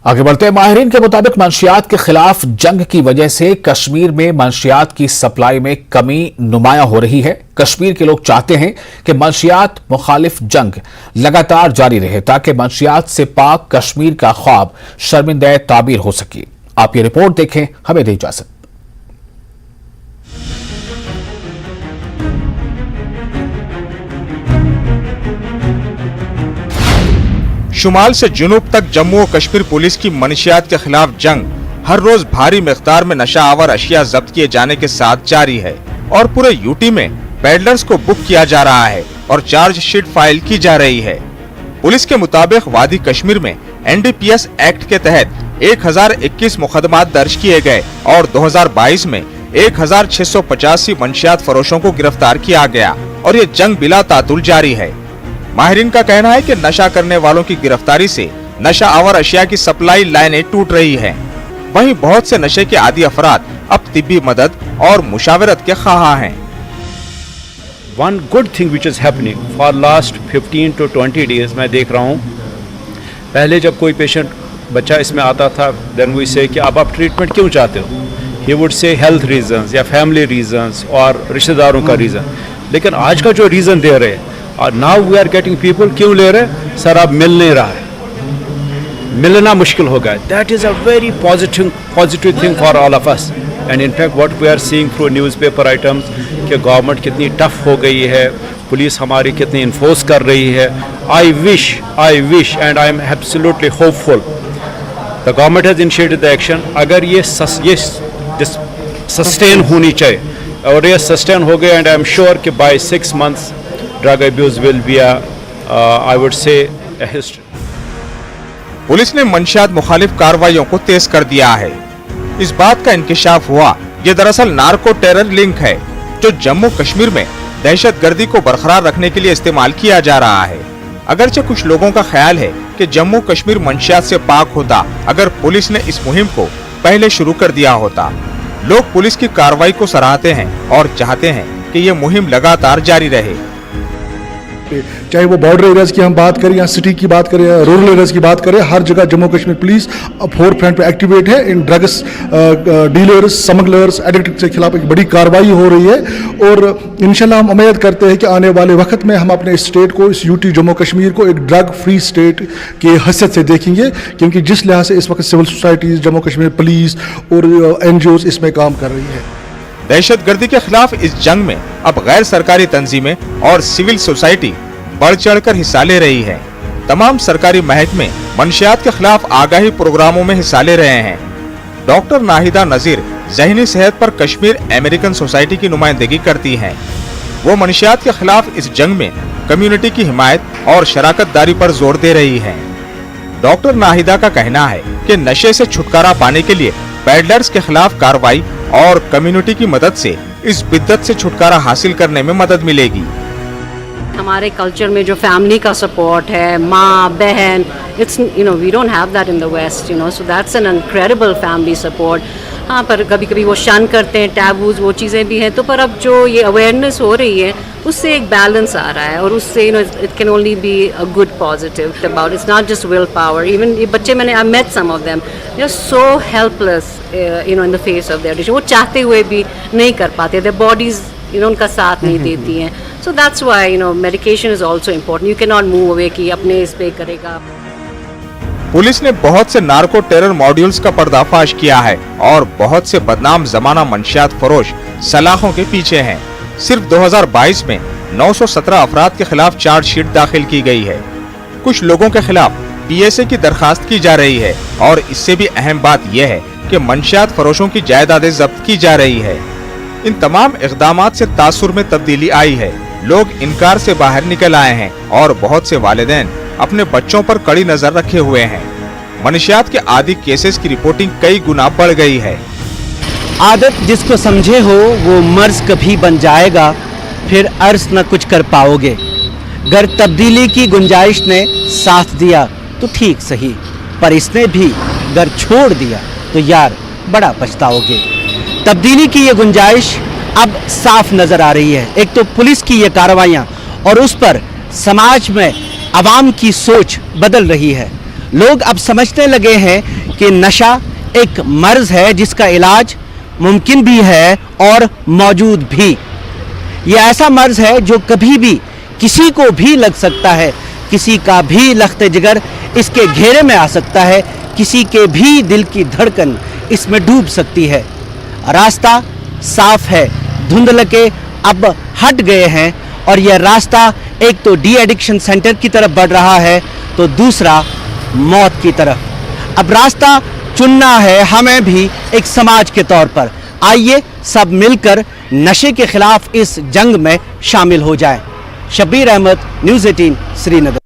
आगे बढ़ते हैं। माहिरीन के मुताबिक मंशियात के खिलाफ जंग की वजह से कश्मीर में मंशियात की सप्लाई में कमी नुमायां हो रही है। कश्मीर के लोग चाहते हैं कि मंशियात मुखालिफ जंग लगातार जारी रहे ताकि मंशियात से पाक कश्मीर का ख्वाब शर्मिंदा ताबीर हो सके। आप ये रिपोर्ट देखें, हमें दे इजाजत। शुमाल से जुनूब तक जम्मू और कश्मीर पुलिस की मंशियात के खिलाफ जंग हर रोज भारी मिकदार में नशा आवर अशिया जब्त किए जाने के साथ जारी है और पूरे यूटी में पेडलर्स को बुक किया जा रहा है और चार्जशीट फाइल की जा रही है। पुलिस के मुताबिक वादी कश्मीर में NDPS एक्ट के तहत 1021 मुकदमात दर्ज किए गए और 2022 में 1685 मंशियात फरोशों को गिरफ्तार किया गया और ये जंग बिला तातुल जारी है। माहिरीन का कहना है कि नशा करने वालों की गिरफ्तारी से नशा आवर अशिया की सप्लाई लाइनें टूट रही हैं। वहीं बहुत से नशे के आदी अफराद अब तिब्बी मदद और मुशावरत के ख्वाह हैं। One good thing which is happening for last 15 to 20 days मैं देख रहा हूँ, पहले जब कोई पेशेंट बच्चा इसमें आता था then we say कि अब आप ट्रीटमेंट क्यों चाहते हो, he would say health reasons या family reasons और रिश्तेदारों का रीज़न, लेकिन आज का जो रीज़न दे रहे हैं और now we are getting people क्यों ले रहे, सर अब मिल नहीं रहा है, मिलना मुश्किल हो गया। That is a very positive thing for all of us and in fact what we are seeing through newspaper items कि गवर्नमेंट कितनी टफ हो गई है, पुलिस हमारी कितनी इन्फोर्स कर रही है। I wish and I am absolutely hopeful the government has initiated the action. अगर ये सस्टेन होनी चाहिए और ये सस्टेन हो गया एंड आई एम श्योर कि bye 6 months drug abuse will be I would say a history. Police ने मंशियात मुखालिफ कार्रवाइयों को तेज कर दिया है। इस बात का इंकिशाफ हुआ ये दरअसल नार्को टेरर लिंक है जो जम्मू कश्मीर में दहशतगर्दी को बरकरार रखने के लिए इस्तेमाल किया जा रहा है। अगरचे कुछ लोगों का ख्याल है कि जम्मू कश्मीर मंशियात से पाक होता अगर पुलिस ने इस मुहिम को पहले शुरू कर दिया होता। लोग पुलिस की कार्रवाई को सराहते हैं और चाहते हैं कि ये मुहिम लगातार जारी रहे। चाहे वो बॉर्डर एरियाज की हम बात करें या सिटी की बात करें या रूरल एरियाज की बात करें, हर जगह Jammu Kashmir police four front पे एक्टिवेट है। इन ड्रग्स डीलर्स, स्मगलर्स, एडिक्ट के खिलाफ एक बड़ी कार्रवाई हो रही है और इंशाल्लाह हम उम्मीद करते हैं कि आने वाले वक्त में हम अपने स्टेट को, इस यूटी जम्मू कश्मीर को एक ड्रग फ्री स्टेट की हैसियत से देखेंगे, क्योंकि जिस लिहाज से इस वक्त civil societies, Jammu Kashmir police और NGOs इसमें काम कर रही है। दहशतगर्दी के खिलाफ इस जंग में अब गैर सरकारी तंजीमें और सिविल सोसाइटी बढ़ चढ़कर हिस्सा ले रही है। तमाम सरकारी महकमे मंशियात के खिलाफ आगाही प्रोग्रामों में हिस्सा ले रहे हैं। डॉक्टर नाहिदा नजीर ज़हनी सेहत पर कश्मीर अमेरिकन सोसाइटी की नुमाइंदगी करती हैं। वो मंशियात के खिलाफ इस जंग में कम्युनिटी की हिमायत और शराकतदारी पर जोर दे रही हैं। डॉक्टर नाहिदा का कहना है कि नशे से छुटकारा पाने के लिए पेडलर्स के खिलाफ कार्रवाई और कम्युनिटी की मदद से इस बिद्दत से छुटकारा हासिल करने में मदद मिलेगी। हमारे कल्चर में जो फैमिली का सपोर्ट है, माँ बहन, it's we don't have that in the west, so that's an incredible family support. हाँ, पर कभी कभी वो शन करते हैं, टैबूज, वो चीज़ें भी हैं, तो पर अब जो ये अवेयरनेस हो रही है उससे एक बैलेंस आ रहा है और उससे it can only be a good positive about, it's not just will power. Even ये बच्चे, मैंने I met some of them, they are so helpless in the face of their decision. वो चाहते हुए भी नहीं कर पाते, देयर बॉडीज उनका साथ नहीं देती हैं। So that's why medication is also important. You can not move away कि अपने इस पे करेगा। पुलिस ने बहुत से नार्को टेरर मॉड्यूल्स का पर्दाफाश किया है और बहुत से बदनाम जमाना मंशियात फरोश सलाखों के पीछे हैं। सिर्फ 2022 में 917 अफराद के खिलाफ चार्जशीट दाखिल की गई है। कुछ लोगों के खिलाफ PSA की दरखास्त की जा रही है और इससे भी अहम बात यह है कि मंशियात फरोशों की जायदादें जब्त की जा रही है। इन तमाम इक़दामात से तासुर में तब्दीली आई है। लोग इनकार से बाहर निकल आए हैं और बहुत से वालिदैन अपने बच्चों पर कड़ी नजर रखे हुए हैं। मंशियात के आदि केसेस की रिपोर्टिंग कई गुना बढ़ गई है। आदत जिसको समझे हो वो मर्ज कभी बन जाएगा, फिर अर्ज न कुछ कर पाओगे। गर तब्दीली की गुंजाइश ने साथ दिया तो ठीक सही, पर इसने भी गर छोड़ दिया तो यार बड़ा पछताओगे। तब्दीली की ये गुंजाइश अब साफ नजर आ रही है। एक तो पुलिस की ये कार्रवाइयाँ और उस पर समाज में आवाम की सोच बदल रही है। लोग अब समझने लगे हैं कि नशा एक मर्ज है जिसका इलाज मुमकिन भी है और मौजूद भी। ये ऐसा मर्ज है जो कभी भी किसी को भी लग सकता है, किसी का भी लख्त जिगर इसके घेरे में आ सकता है, किसी के भी दिल की धड़कन इसमें डूब सकती है। रास्ता साफ है, धुंधलके अब हट गए हैं और यह रास्ता एक तो डी एडिक्शन सेंटर की तरफ बढ़ रहा है तो दूसरा मौत की तरफ। अब रास्ता चुनना है हमें भी एक समाज के तौर पर। आइए सब मिलकर नशे के खिलाफ इस जंग में शामिल हो जाएं। शब्बीर अहमद, न्यूज़ 18, श्रीनगर।